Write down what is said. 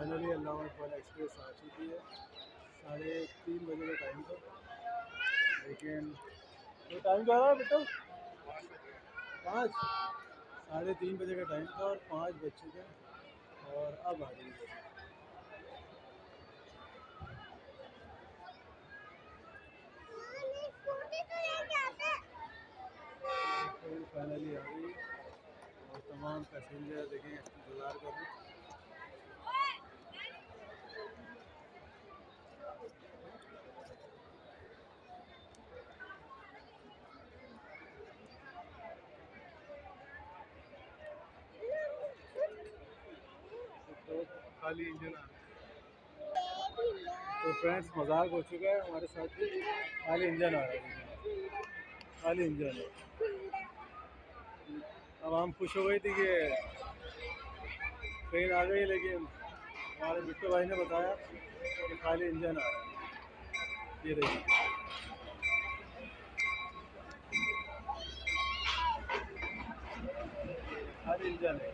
Finally अल्लामा Iqbal express आ चुकी है। 3:30 बजे का टाइम था, लेकिन तो टाइम क्या रहा बेटा? 5, 3:30 बजे का टाइम था और 5 बज चुके हैं और अब आ गई है। ट्रेन फाइनली आ गई और तमाम पैसेंजर देखें इंतज़ार कर रहे हैं। तो खाली इंजन आ रहा है। तो फ्रेंड्स मजाक हो चुका है हमारे साथ भी, खाली इंजन आ रहा है, खाली इंजन है। अब हम खुश हो गई थी कि ट्रेन आ गई, लेकिन हमारे बिट्टू भाई ने बताया कि खाली इंजन आ रहा है। ये देखिए खाली इंजन है।